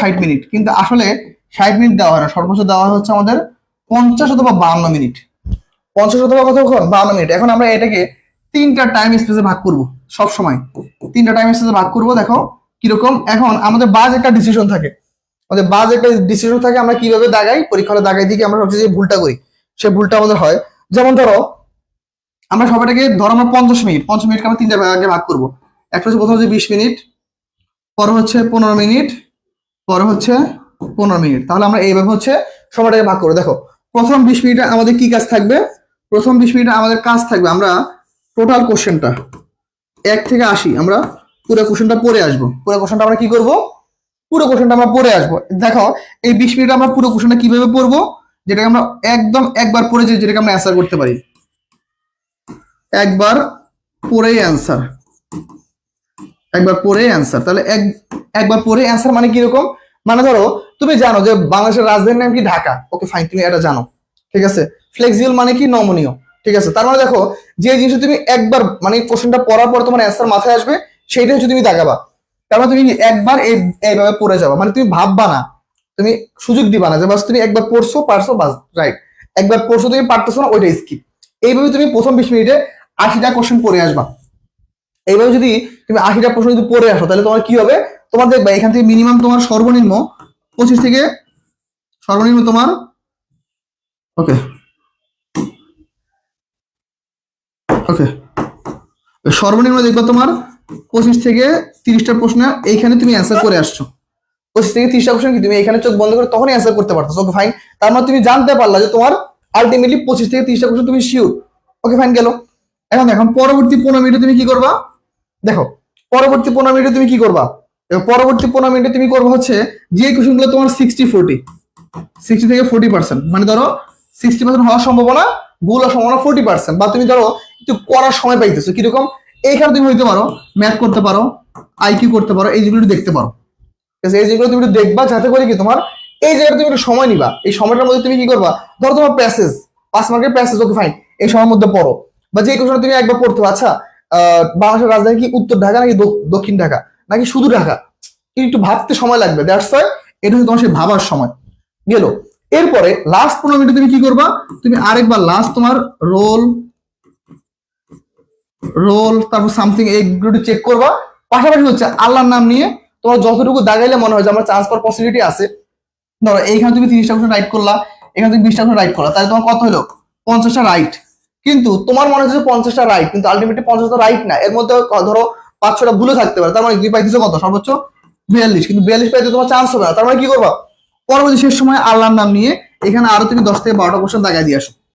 60 minute, কিন্তু আসলে 60 minute দেওয়া হয় না, সর্বোচ্চ দেওয়া হচ্ছে আমাদের 50 অথবা 52 মিনিট। 50 অথবা কতক্ষণ 52 মিনিট। এখন আমরা এটাকে তিনটা টাইম স্পেসে ভাগ করব, সব সময় তিনটা টাইম স্পেসে ভাগ করব। দেখো কিরকম, এখন আমাদের বাজ একটা ডিসিশন থাকে, আমাদের বাজ একটা ডিসিশন থাকে, আমরা কিভাবে দাগাই, পরীক্ষা হলে দাগাই দিকে আমরা সবচেয়ে যে ভুলটা করি সেই ভুলটা আমাদের হয়। যেমন ধরো আমরা সবাইটাকে ধরো আমরা 50 মিনিট, 50 মিনিটকে আমরা তিনটা ভাগে ভাগ করবো। একটা হচ্ছে প্রথম হচ্ছে 20 মিনিট, পরে হচ্ছে 15 মিনিট, পরে হচ্ছে 15 মিনিট। তাহলে আমরা এইভাবে হচ্ছে সময়টাকে ভাগ করবো। দেখো প্রথম 20 মিনিটে আমাদের কি কাজ থাকবে, প্রথম 20 মিনিটে আমাদের কাজ থাকবে আমরা টোটাল কোশ্চেনটা 1 থেকে 80 আমরা পুরো কোশ্চেনটা পড়ে আসবো। পুরো কোশ্চেনটা আমরা কি করব, পুরো কোশ্চেনটা আমরা পড়ে আসবো। দেখো এই 20 মিনিটে আমরা পুরো কোশ্চেনটা কিভাবে পড়বো, যেটাকে আমরা একদম একবার পড়ে যেটাকে আমরা অ্যান্সার করতে পারি, একবার পড়েই অ্যান্সার, একবার পড়ে অ্যান্সার। তাহলে একবার পড়ে অ্যান্সার মানে কিরকম, মানে ধরো তুমি জানো যে বাংলাদেশের রাজধানীর নাম কি, ঢাকা, ওকে ফাইন, তুমি এটা জানো, ঠিক আছে। ফ্লেক্সিবল মানে কি, নমনীয়, ঠিক আছে। তার মানে দেখো যে জিনিসটা তুমি একবার মানে কোশ্চেনটা পড়ার পর তোমার অ্যান্সার মাথায় আসবে, সেইটা হচ্ছে তুমি দাগাবা। তার মানে তুমি একবার এইভাবে পড়ে যাবা, মানে তুমি ভাববা না, তুমি সুযোগ দিবা না যে বাস তুমি একবার পড়ছো পারছো বাস রাইট, একবার পড়ছো তুমি পারতেছো না ওইটা স্কিপ। এইভাবে তুমি প্রথম 20 মিনিটে 80টা কোশ্চেন পড়ে আসবা। এইভাবে যদি তুমি 80টা প্রশ্ন যদি পড়ে আসো তাহলে তোমার কি হবে, তোমার দেখবা এখান থেকে মিনিমাম তোমার সর্বনিম্ন 25 থেকে সর্বনিম্ন তোমার ওকে ওকে সর্বনিম্ন দেখবা তোমার 25 থেকে 30টা প্রশ্ন এইখানে তুমি অ্যান্সার করে আসছো। 25 থেকে 30টা কোশ্চেন কি তুমি এখানে চোখ বন্ধ করে তখনই অ্যান্সার করতে পারতো, ওকে ফাইন। তার মানে তুমি জানতে পারলা যে তোমার আলটিমেটলি 25 থেকে 30টা কোশ্চেন তুমি শিওর, ওকে ফাইন গেল। এখন দেখো পরবর্তী 15 মিনিটে তুমি কি করবা, দেখো পরবর্তী 15 মিনিটে তুমি কি করবা, পরবর্তী 15 মিনিটে তুমি করবা হচ্ছে যে কোশ্চেনগুলো তোমার 60 থেকে 40%, মানে ধরো 60% হওয়ার সম্ভাবনা, ভুল হওয়ার সম্ভাবনা 40%, বা তুমি ধরো একটু করার সময় পাইতেছো কিরকম, এইখানে তুমি হইতে পারো ম্যাথ করতে পারো, আইকিউ করতে পারো, এই যেগুলো দেখতে পারো, ঠিক আছে। এই যেগুলো তুমি একটু দেখবা যাতে করে কি তোমার এই জায়গাটা তুমি একটু সময় নিবা, এই সময়টার মধ্যে তুমি কি করবা, ধরো তোমার প্যাসেজ 5 মার্কের প্যাসেজ, ওকে ফাইন, এই সময়ের মধ্যে পড়ো। বা যে কোশ্চেনটা তুমি একবার পড়তে, আচ্ছা বাংলাদেশের রাজধানী কি উত্তর ঢাকা নাকি দক্ষিণ ঢাকা নাকি শুধু ঢাকা, একটু ভাবতে সময় লাগবে, দ্যাটস ওয়াই এটা হচ্ছে তোমার সেই ভাবার সময় গেল। এরপরে লাস্ট 15 মিনিটে তুমি কি করবা, তুমি আরেকবার লাস্ট তোমার রোল রোল তারপর সামথিং এইগুলো চেক করবা। পাশাপাশি হচ্ছে আল্লাহর নাম নিয়ে তোমার যতটুকু দাগাইলে মনে হয় যে আমার চান্স পাওয়ার পসিবিলিটি আছে, ধরো এইখানে তুমি 30টা কোশ্চেন রাইট করলা, এখানে তুমি 20টা কোশ্চেন রাইট করলা, তাহলে তোমার কত হলো 50টা রাইট। কিন্তু তোমার মনে হচ্ছে 50টা রাইট, কিন্তু আলটিমেটলি 50টা রাইট না, এর মধ্যে ধরো 5-6টা ভুলে থাকতে পারে। তার মানে তুমি পাইতেছো কত, সর্বোচ্চ 42, কিন্তু 42 পাইতে তোমার চান্স হবে না। তার মানে কি করবা, পরবর্তী শেষ সময় আল্লাহর নাম নিয়ে এখানে আরো তুমি 10 থেকে 12টা কোশ্চেন দাগাই দিয়ে আসো।